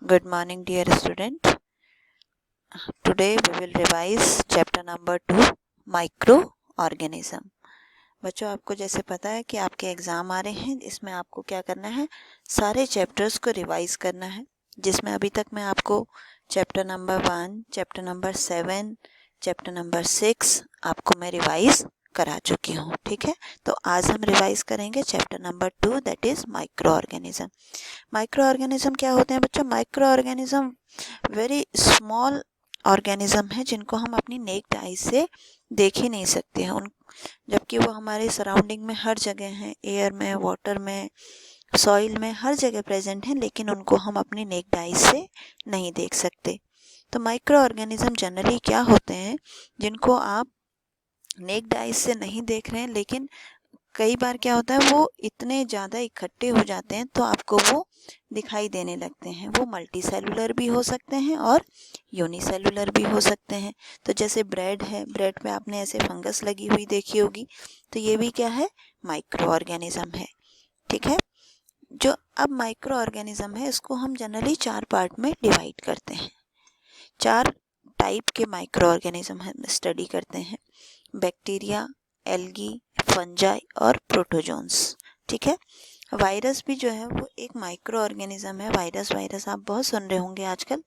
Good morning, dear student. Today we will revise chapter number 2, microorganism. बच्चों, आपको जैसे पता है कि आपके एग्ज़ाम आ रहे हैं, इसमें आपको क्या करना है, सारे चैप्टर्स को रिवाइज करना है, जिसमें अभी तक मैं आपको chapter number 1, chapter number 7, chapter number 6 आपको मैं रिवाइज करा चुकी हूँ. ठीक है, तो आज हम रिवाइज करेंगे chapter number 2, that is micro organism. Micro organism क्या होते हैं बच्चों? Micro organism very small organism है जिनको हम अपनी नेक्ड आई से देख ही नहीं सकते हैं, उन जबकि वो हमारे सराउंडिंग में हर जगह हैं, एयर में, वाटर में, सॉइल में, हर जगह प्रेजेंट हैं, लेकिन उनको हम अपनी नेक्ड आई से नहीं देख सकते. तो माइक्रो ऑर्गेनिज्म जनरली क्या होते हैं जिनको आप नेक्ड आई से नहीं देख रहे हैं, लेकिन कई बार क्या होता है वो इतने ज़्यादा इकट्ठे हो जाते हैं तो आपको वो दिखाई देने लगते हैं. वो मल्टी सेलुलर भी हो सकते हैं और यूनिसेलुलर भी हो सकते हैं. तो जैसे ब्रेड है, ब्रेड पे आपने ऐसे फंगस लगी हुई देखी होगी, तो ये भी क्या है, माइक्रो ऑर्गेनिज्म है. ठीक है, जो अब माइक्रो ऑर्गेनिज्म है इसको हम जनरली 4 पार्ट में डिवाइड करते हैं. 4 टाइप के माइक्रो ऑर्गेनिज्म हम स्टडी करते हैं: बैक्टीरिया, एल्गी, फंजाई और प्रोटोजोन्स. ठीक है, वायरस भी जो है वो एक माइक्रो ऑर्गेनिज्म है. वायरस आप बहुत सुन रहे होंगे आजकल.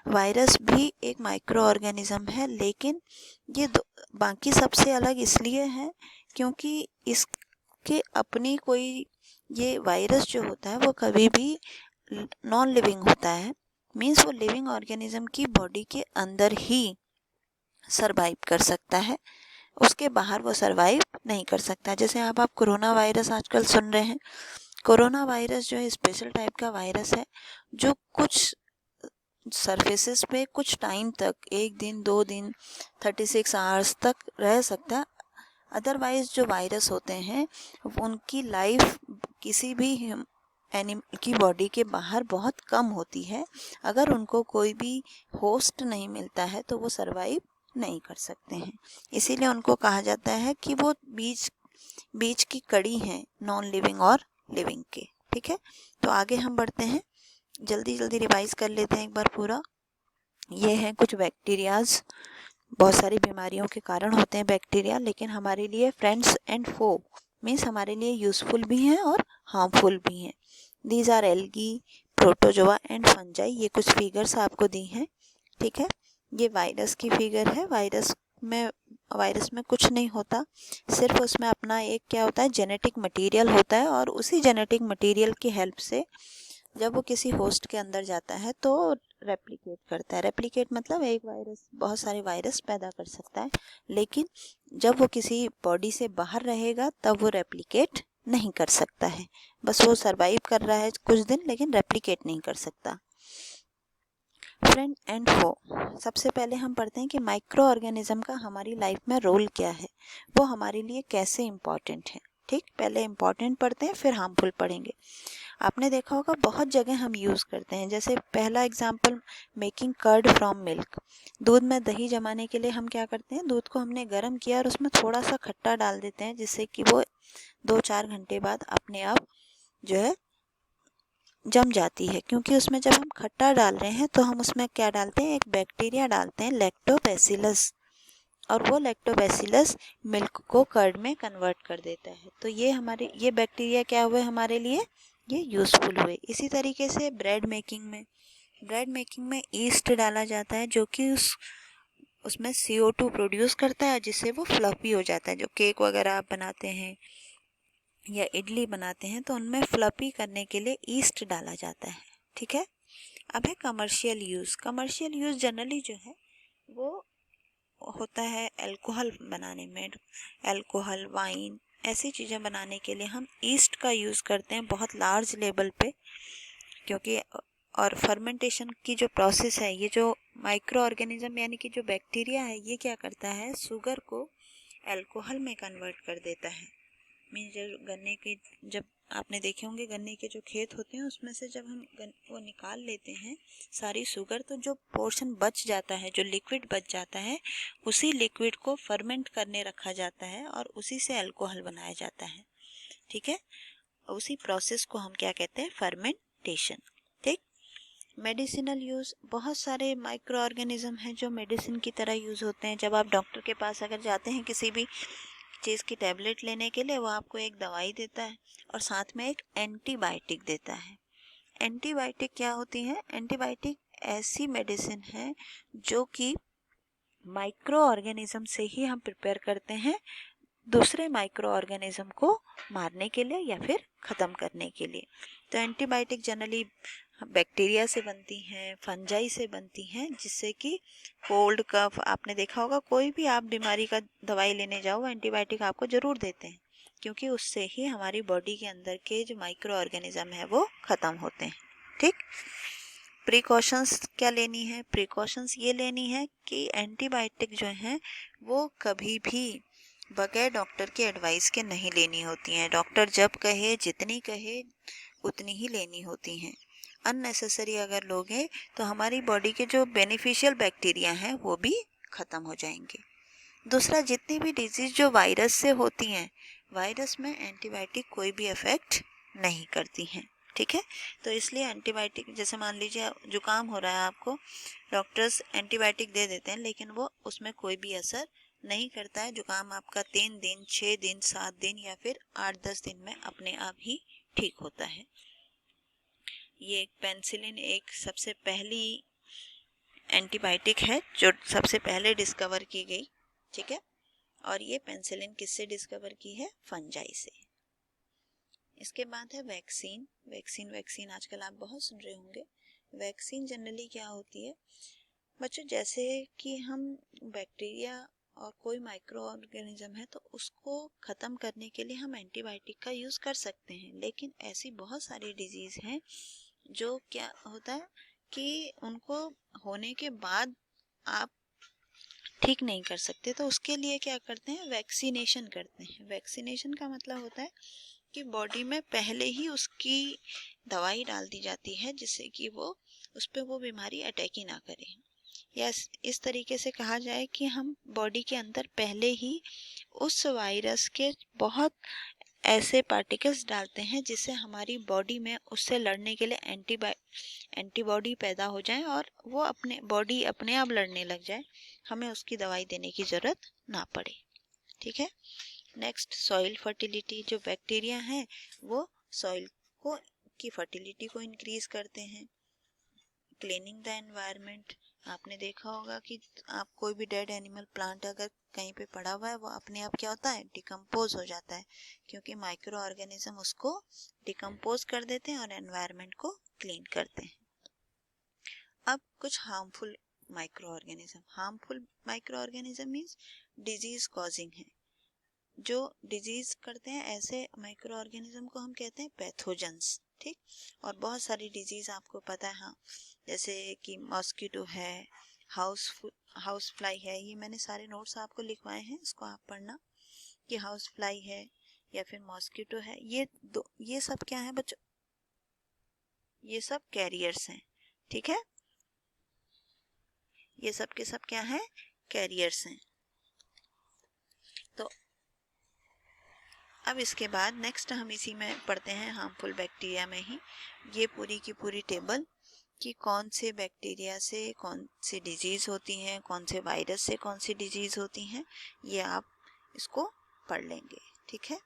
वायरस भी एक माइक्रो ऑर्गेनिज्म है, लेकिन ये बाकी सबसे अलग इसलिए है क्योंकि इसके अपनी कोई, ये वायरस जो होता है वो कभी भी नॉन लिविंग होता है. मीन्स वो लिविंग ऑर्गेनिज्म की बॉडी के अंदर ही सरवाइव कर सकता है, उसके बाहर वो सरवाइव नहीं कर सकता. जैसे आप कोरोना वायरस आजकल सुन रहे हैं. कोरोना वायरस जो है स्पेशल टाइप का वायरस है जो कुछ सरफेसेस पे कुछ टाइम तक, 1 दिन 2 दिन 36 आवर्स तक रह सकता है. अदरवाइज जो वायरस होते हैं उनकी लाइफ किसी भी एनिमल की बॉडी के बाहर बहुत कम होती है. अगर उनको कोई भी होस्ट नहीं मिलता है तो वो सरवाइव नहीं कर सकते हैं. इसीलिए उनको कहा जाता है कि वो बीच की कड़ी हैं नॉन लिविंग और लिविंग के. ठीक है, तो आगे हम बढ़ते हैं, जल्दी रिवाइज कर लेते हैं एक बार पूरा. ये हैं कुछ बैक्टीरियाज. बहुत सारी बीमारियों के कारण होते हैं बैक्टीरिया, लेकिन हमारे लिए फ्रेंड्स एंड फो, मीन्स हमारे लिए यूजफुल भी हैं और हार्मफुल भी हैं. These are algae, protozoa and fungi. ये कुछ फिगर्स आपको दी हैं. ठीक है, ये वायरस की फिगर है. वायरस में कुछ नहीं होता, सिर्फ उसमें अपना एक क्या होता है, जेनेटिक मटेरियल होता है, और उसी जेनेटिक मटेरियल की हेल्प से जब वो किसी होस्ट के अंदर जाता है तो रेप्लिकेट करता है. रेप्लिकेट मतलब एक वायरस बहुत सारे वायरस पैदा कर सकता है, लेकिन जब वो किसी बॉडी से बाहर रहेगा तब वो रेप्लिकेट नहीं कर सकता है. बस वो सरवाइव कर रहा है कुछ दिन, लेकिन रेप्लिकेट नहीं कर सकता. फ्रेंड एंड फो. सबसे पहले हम पढ़ते हैं कि माइक्रो ऑर्गेनिज्म का हमारी लाइफ में रोल क्या है, वो हमारे लिए कैसे इम्पॉर्टेंट है. ठीक, पहले इम्पॉर्टेंट पढ़ते हैं फिर हार्मफुल पढ़ेंगे. आपने देखा होगा बहुत जगह हम यूज़ करते हैं. जैसे पहला example, making curd from milk. दूध में दही जमाने के लिए हम क्या करते हैं, दूध को हमने गर्म किया और उसमें थोड़ा सा खट्टा डाल देते हैं, जिससे कि वो 2-4 घंटे बाद अपने आप जो है जम जाती है. क्योंकि उसमें जब हम खट्टा डाल रहे हैं तो हम उसमें क्या डालते हैं, एक बैक्टीरिया डालते हैं, लैक्टोबैसिलस, और वो लैक्टोबैसिलस मिल्क को कर्ड में कन्वर्ट कर देता है. तो ये बैक्टीरिया क्या हुए हमारे लिए, ये यूज़फुल हुए. इसी तरीके से ब्रेड मेकिंग में ईस्ट डाला जाता है, जो कि उसमें CO2 प्रोड्यूस करता है, जिससे वो फ्लफी हो जाता है. जो केक वगैरह आप बनाते हैं या इडली बनाते हैं तो उनमें फ्लफी करने के लिए ईस्ट डाला जाता है. ठीक है, अब है कमर्शियल यूज़ जनरली जो है वो होता है अल्कोहल बनाने में. अल्कोहल, वाइन, ऐसी चीज़ें बनाने के लिए हम ईस्ट का यूज़ करते हैं बहुत लार्ज लेवल पे. क्योंकि और फर्मेंटेशन की जो प्रोसेस है, ये जो माइक्रो ऑर्गेनिज्म यानी कि जो बैक्टीरिया है, ये क्या करता है, शुगर को अल्कोहल में कन्वर्ट कर देता है. मीन्स जब आपने देखे होंगे गन्ने के जो खेत होते हैं उसमें से जब हम वो निकाल लेते हैं सारी शुगर, तो जो पोर्शन बच जाता है, जो लिक्विड बच जाता है, उसी लिक्विड को फर्मेंट करने रखा जाता है और उसी से अल्कोहल बनाया जाता है. ठीक है, उसी प्रोसेस को हम क्या कहते हैं, फर्मेंटेशन. ठीक, मेडिसिनल यूज़, बहुत सारे माइक्रो ऑर्गेनिज्म हैं जो मेडिसिन की तरह यूज़ होते हैं। जब आप डॉक्टर के पास अगर जाते हैं किसी भी चीज़ की टैबलेट लेने के लिए, वो आपको एक दवाई देता है और साथ में एक एंटीबायोटिक देता है। एंटीबायोटिक क्या होती है? एंटीबायोटिक ऐसी मेडिसिन है जो कि माइक्रो ऑर्गेनिज्म से ही हम प्रिपेयर करते हैं दूसरे माइक्रो ऑर्गेनिज्म को मारने के लिए या फिर ख़त्म करने के लिए। तो एंटीबायोटिक जनरली बैक्टीरिया से बनती हैं, फंजाई से बनती हैं, जिससे कि कोल्ड कफ, आपने देखा होगा कोई भी आप बीमारी का दवाई लेने जाओ एंटीबायोटिक आपको ज़रूर देते हैं, क्योंकि उससे ही हमारी बॉडी के अंदर के जो माइक्रो ऑर्गेनिज्म है वो ख़त्म होते हैं। ठीक। प्रिकॉशंस क्या लेनी है? प्रिकॉशंस ये लेनी है कि एंटीबायोटिक जो हैं वो कभी भी बगैर डॉक्टर के एडवाइस के नहीं लेनी होती हैं। डॉक्टर जब कहे, जितनी कहे उतनी ही लेनी होती हैं। अननेसेसरी अगर लोगे तो हमारी बॉडी के जो बेनिफिशियल बैक्टीरिया हैं वो भी ख़त्म हो जाएंगे। दूसरा, जितनी भी डिजीज़ जो वायरस से होती हैं, वायरस में एंटीबायोटिक कोई भी इफ़ेक्ट नहीं करती हैं। ठीक है। तो इसलिए एंटीबायोटिक, जैसे मान लीजिए जुकाम हो रहा है आपको, डॉक्टर्स एंटीबायोटिक दे देते हैं लेकिन वो उसमें कोई भी असर नहीं करता है। जुकाम आपका 3 दिन, 6 दिन, 7 दिन या फिर 8-10 दिन में अपने आप ही ठीक होता है। ये एक पेनिसिलिन एक सबसे पहली एंटीबायोटिक है जो सबसे पहले डिस्कवर की गई। ठीक है। और ये पेनिसिलिन किससे डिस्कवर की है? फंजाई से। इसके बाद है वैक्सीन। वैक्सीन आजकल आप बहुत सुन रहे होंगे। वैक्सीन जनरली क्या होती है बच्चों, जैसे कि हम बैक्टीरिया और कोई माइक्रो ऑर्गेनिज्म है तो उसको ख़त्म करने के लिए हम एंटीबायोटिक का यूज़ कर सकते हैं, लेकिन ऐसी बहुत सारी डिजीज़ हैं जो क्या होता है कि उनको होने के बाद आप ठीक नहीं कर सकते, तो उसके लिए क्या करते हैं? वैक्सीनेशन करते हैं। वैक्सीनेशन का मतलब होता है कि बॉडी में पहले ही उसकी दवाई डाल दी जाती है जिससे कि वो उस पर वो बीमारी अटैक ही ना करे, या इस तरीके से कहा जाए कि हम बॉडी के अंदर पहले ही उस वायरस के बहुत ऐसे पार्टिकल्स डालते हैं जिससे हमारी बॉडी में उससे लड़ने के लिए एंटीबॉडी पैदा हो जाए और वो अपने बॉडी अपने आप लड़ने लग जाए, हमें उसकी दवाई देने की ज़रूरत ना पड़े। ठीक है। Next, soil fertility. जो बैक्टीरिया हैं वो सॉइल को की फर्टिलिटी को इंक्रीज करते हैं। Cleaning the environment. आपने देखा होगा कि आप कोई भी डेड एनिमल, प्लांट अगर कहीं पे पड़ा हुआ है वो अपने आप क्या होता है? डिकम्पोज हो जाता है, क्योंकि माइक्रो ऑर्गेनिज्म उसको डिकम्पोज कर देते हैं और एनवायरनमेंट को क्लीन करते हैं। अब कुछ harmful micro organism means disease causing है। जो डिजीज करते हैं ऐसे माइक्रो ऑर्गेनिज्म को हम कहते हैं पैथोजेंस। ठीक। और बहुत सारी डिजीज आपको पता है, हाँ, जैसे कि मॉस्किटो है, हाउस फ्लाई है। ये मैंने सारे नोट्स आपको लिखवाए हैं, इसको आप पढ़ना कि हाउस फ्लाई है या फिर मॉस्किटो है। ये सब क्या है बच्चों? ये सब कैरियर्स हैं। ठीक है। ये सब के सब क्या है? कैरियर्स हैं। तो अब इसके बाद नेक्स्ट हम इसी में पढ़ते हैं, हार्मफुल बैक्टीरिया में ही ये पूरी की पूरी टेबल कि कौन से बैक्टीरिया से कौन सी डिजीज़ होती हैं, कौन से वायरस से कौन सी डिजीज़ होती हैं, ये आप इसको पढ़ लेंगे। ठीक है।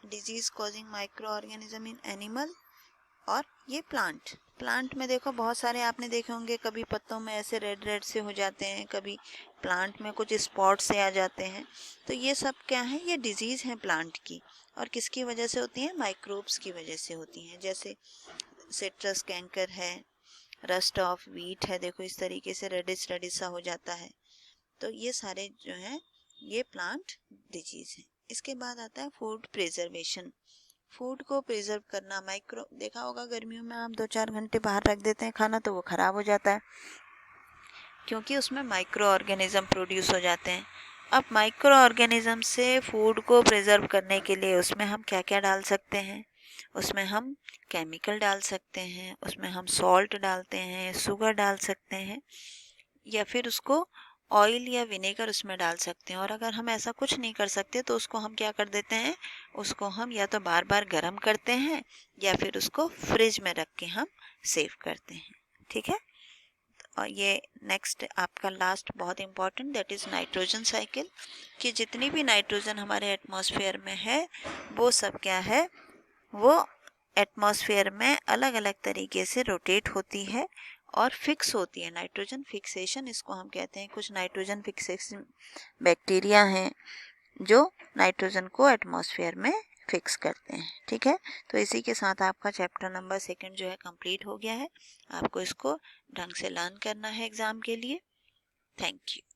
Disease causing micro organism in animal. और ये प्लांट में देखो बहुत सारे आपने देखे होंगे, कभी पत्तों में ऐसे रेड से हो जाते हैं, कभी प्लांट में कुछ स्पॉट से आ जाते हैं। तो ये सब क्या है? ये डिजीज़ हैं प्लांट की। और किसकी वजह से होती है? माइक्रोब्स की वजह से होती हैं। जैसे सिट्रस कैंकर है, रस्ट ऑफ व्हीट है, देखो इस तरीके से रेडिश सा हो जाता है। तो ये सारे जो हैं ये प्लांट डिजीज़ हैं। इसके बाद आता है फूड प्रिजर्वेशन। फूड को प्रिजर्व करना। देखा होगा गर्मियों में आप 2-4 घंटे बाहर रख देते हैं खाना तो वो ख़राब हो जाता है, क्योंकि उसमें माइक्रो ऑर्गेनिज्म प्रोड्यूस हो जाते हैं। अब माइक्रो ऑर्गेनिज्म से फूड को प्रिजर्व करने के लिए उसमें हम क्या क्या डाल सकते हैं? उसमें हम केमिकल डाल सकते हैं, उसमें हम सॉल्ट डालते हैं, शुगर डाल सकते हैं, या फिर उसको ऑयल या विनेगर उसमें डाल सकते हैं। और अगर हम ऐसा कुछ नहीं कर सकते तो उसको हम क्या कर देते हैं? उसको हम या तो बार बार गर्म करते हैं या फिर उसको फ्रिज में रख के हम सेव करते हैं। ठीक है। और ये नेक्स्ट आपका लास्ट बहुत important, that is nitrogen cycle, कि जितनी भी नाइट्रोजन हमारे एटमॉस्फेयर में है वो सब क्या है, वो एटमॉस्फेयर में अलग अलग तरीके से रोटेट होती है और फिक्स होती है। नाइट्रोजन फिक्सेशन इसको हम कहते हैं। कुछ नाइट्रोजन फिक्सेशन बैक्टीरिया हैं जो नाइट्रोजन को एटमॉस्फेयर में फिक्स करते हैं, ठीक है। तो इसी के साथ आपका चैप्टर नंबर 2 जो है कंप्लीट हो गया है। आपको इसको ढंग से लर्न करना है एग्ज़ाम के लिए। Thank you.